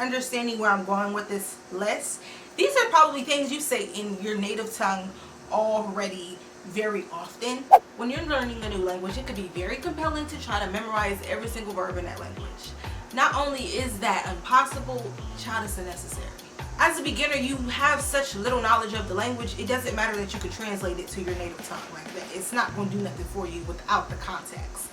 understanding where I'm going with this list, these are probably things you say in your native tongue already very often. When you're learning a new language, it could be very compelling to try to memorize every single verb in that language. Not only is that impossible, child, it's unnecessary. As a beginner, you have such little knowledge of the language, it doesn't matter that you could translate it to your native tongue like that. It's not going to do nothing for you without the context.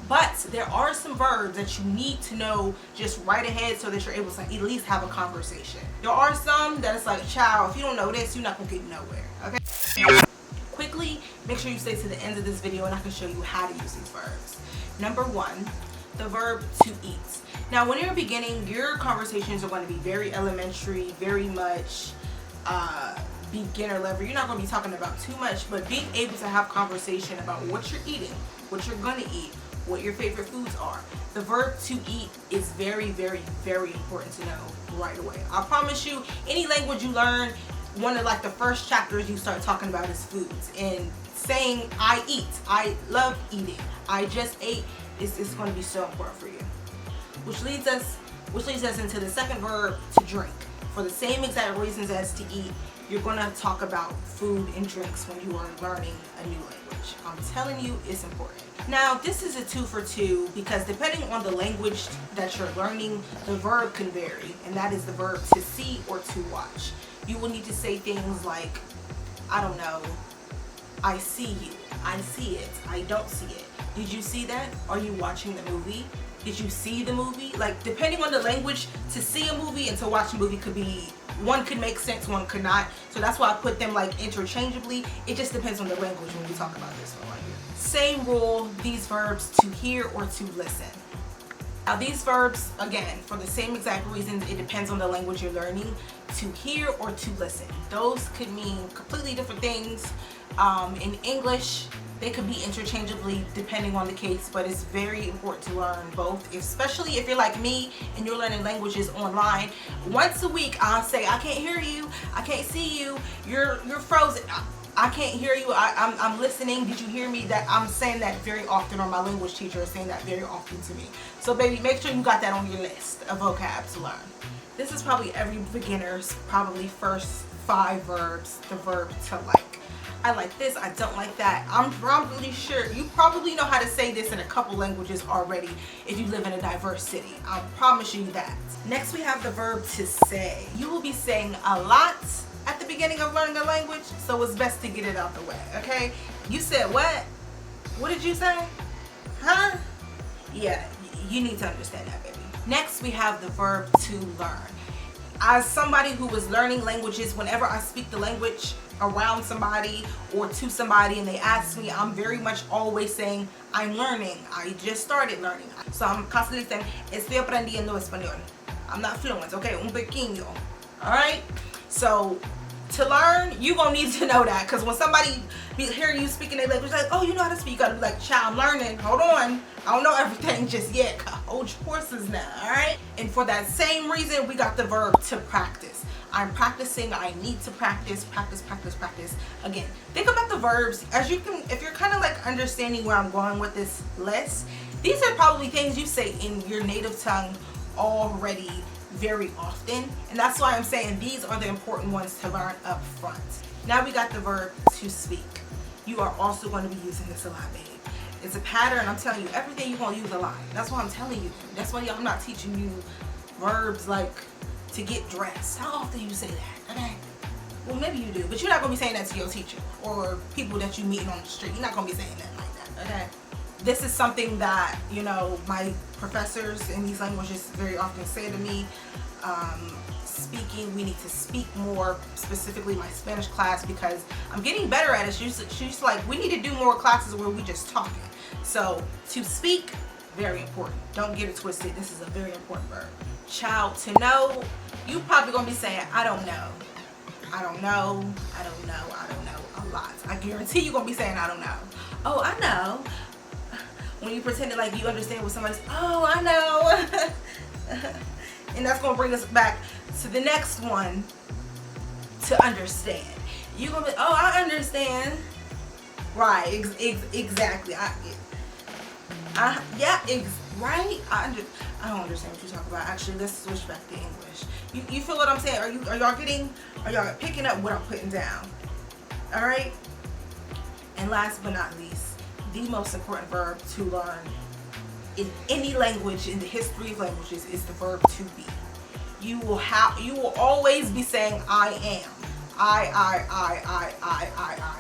But there are some verbs that you need to know just right ahead so that you're able to at least have a conversation. There are some that it's like, child, if you don't know this, you're not going to get nowhere, okay? Quickly, make sure you stay to the end of this video and I can show you how to use these verbs. Number one, the verb to eat. Now, when you're beginning, your conversations are going to be very elementary, very much beginner level. You're not going to be talking about too much, but being able to have conversation about what you're eating, what you're going to eat, what your favorite foods are. The verb to eat is very, very, very important to know right away. I promise you, any language you learn, one of like the first chapters you start talking about is foods, and saying I eat, I love eating, I just ate is going to be so important for you. Which leads us into the second verb, to drink. For the same exact reasons as to eat, you're going to talk about food and drinks when you are learning a new language. I'm telling you, it's important. Now, this is a 2 for 2 because depending on the language that you're learning, the verb can vary, and that is the verb to see or to watch. You will need to say things like, I don't know, I see you, I see it, I don't see it. Did you see that? Are you watching the movie? Did you see the movie? Like, depending on the language, to see a movie and to watch a movie could be, one could make sense, one could not. So that's why I put them like interchangeably. It just depends on the language when we talk about this one right here. Same rule, these verbs to hear or to listen. Now these verbs, again, for the same exact reasons, it depends on the language you're learning. To hear or to listen. Those could mean completely different things. In English, they could be interchangeably depending on the case, but it's very important to learn both, especially if you're like me and you're learning languages online. Once a week, I'll say, I can't hear you, I can't see you, you're frozen. I can't hear you. I'm listening. Did you hear me? That I'm saying that very often, or my language teacher is saying that very often to me. So baby, make sure you got that on your list of vocab to learn. This is probably every beginner's probably first 5 verbs. The verb to like. I like this, I don't like that. I'm probably sure you probably know how to say this in a couple languages already if you live in a diverse city. I promise you that. Next we have the verb to say. You will be saying a lot at the beginning of learning a language, so it's best to get it out the way, okay? You said what? What did you say? Huh? Yeah, you need to understand that, baby. Next we have the verb to learn. As somebody who was learning languages, whenever I speak the language around somebody or to somebody and they ask me, I'm very much always saying, I'm learning. I just started learning. So I'm constantly saying, estoy aprendiendo español. I'm not fluent, okay? Un pequeño. Alright? So to learn, you're going to need to know that, because when somebody hear you speaking their language, like, oh, you know how to speak, you got to be like, child, I'm learning. Hold on. I don't know everything just yet. Hold your horses now, alright? And for that same reason, we got the verb to practice. I'm practicing, I need to practice, practice, practice, practice. Again, think about the verbs. As you can, if you're kind of like understanding where I'm going with this list, these are probably things you say in your native tongue already very often. And that's why I'm saying these are the important ones to learn up front. Now we got the verb to speak. You are also going to be using this a lot, babe. It's a pattern. I'm telling you, everything you're going to use a lot. That's why I'm telling you. That's why I'm not teaching you verbs like to get dressed. How often do you say that? Okay. Well, maybe you do, but you're not going to be saying that to your teacher or people that you meeting on the street. You're not going to be saying that like that, okay? This is something that, you know, my professors in these languages very often say to me. Speaking, we need to speak more, specifically my Spanish class, because I'm getting better at it. She's like, we need to do more classes where we just talking. So to speak, very important. Don't get it twisted. This is a very important verb. Child, to know, you probably gonna be saying, I don't know. I don't know. I don't know. I don't know a lot. I guarantee you're gonna be saying, I don't know. Oh, I know. When you pretend like you understand what somebody's, oh, I know. And that's gonna bring us back to the next one, to understand. You're gonna be, oh, I understand. Right, exactly. Right? I don't understand what you're talking about. Actually, let's switch back to English. You feel what I'm saying? Are y'all picking up what I'm putting down? All right. And last but not least, the most important verb to learn in any language in the history of languages is the verb to be. You will always be saying I am. I,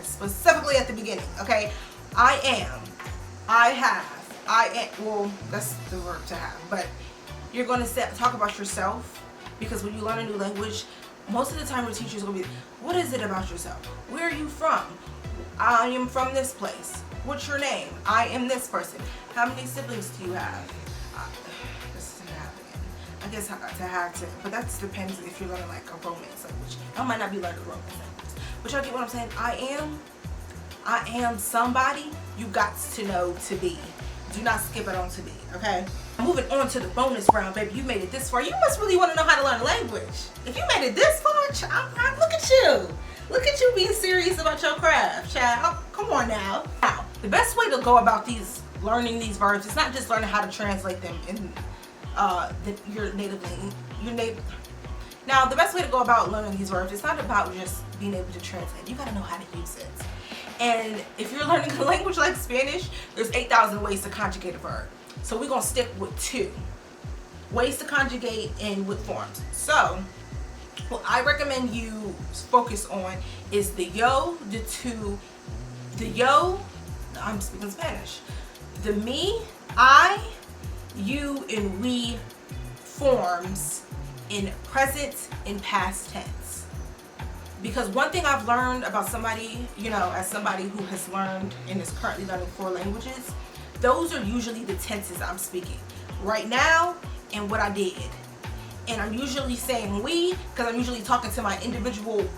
specifically at the beginning, okay? I am, I have, I am. Well, that's the verb to have, but you're going to talk about yourself, because when you learn a new language, most of the time your teacher's going to be, what is it about yourself? Where are you from? I am from this place. What's your name? I am this person. How many siblings do you have? This isn't happening. I guess to have to, but that depends if you're learning like a Romance language. I might not be learning a Romance language, but y'all get what I'm saying? I am somebody. You got to know to be. Do not skip it on to be, okay? Moving on to the bonus round, baby. You made it this far. You must really want to know how to learn a language. If you made it this far, look at you. Look at you being serious about your craft, child. Come on now. Now, the best way to go about learning these verbs is not just learning how to translate them in your native language. Now, the best way to go about learning these verbs is not about just being able to translate. You gotta know how to use it. And if you're learning a language like Spanish, there's 8,000 ways to conjugate a verb. So we're gonna stick with 2 ways to conjugate and with forms. So what I recommend you focus on is the yo, the tu, the yo, I'm speaking Spanish, the me, I, you, and we forms in present and past tense. Because one thing I've learned about somebody, as somebody who has learned and is currently learning 4 languages, those are usually the tenses I'm speaking right now and what I did. And I'm usually saying we because I'm usually talking to my individual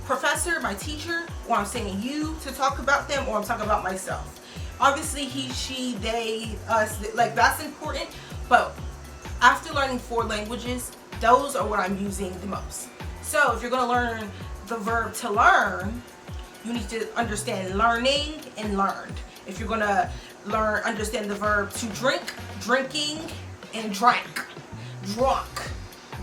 professor, my teacher, or I'm saying you to talk about them, or I'm talking about myself. Obviously he, she, they, us, like that's important, but after learning 4 languages, those are what I'm using the most. So if you're going to learn the verb to learn, you need to understand learning and learned. If you're going to understand the verb to drink, drinking, and drank, drunk,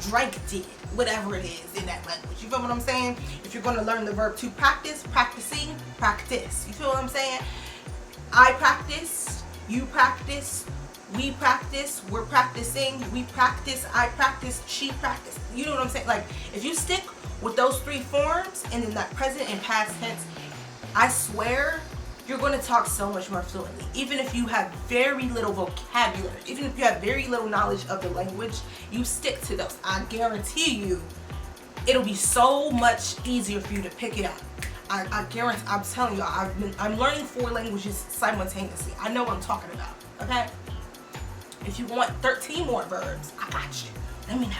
drank, did, whatever it is in that language. You feel what I'm saying? If you're going to learn the verb to practice, practicing, practice. You feel what I'm saying? I practice, you practice, we practice, we're practicing, we practice, I practice, she practice. You know what I'm saying? Like, if you stick with those 3 forms and in that present and past tense, I swear you're going to talk so much more fluently. Even if you have very little vocabulary, even if you have very little knowledge of the language, you stick to those. I guarantee you, it'll be so much easier for you to pick it up. I guarantee, I'm telling you, I'm learning 4 languages simultaneously. I know what I'm talking about, okay? If you want 13 more verbs, I got you. Let me know.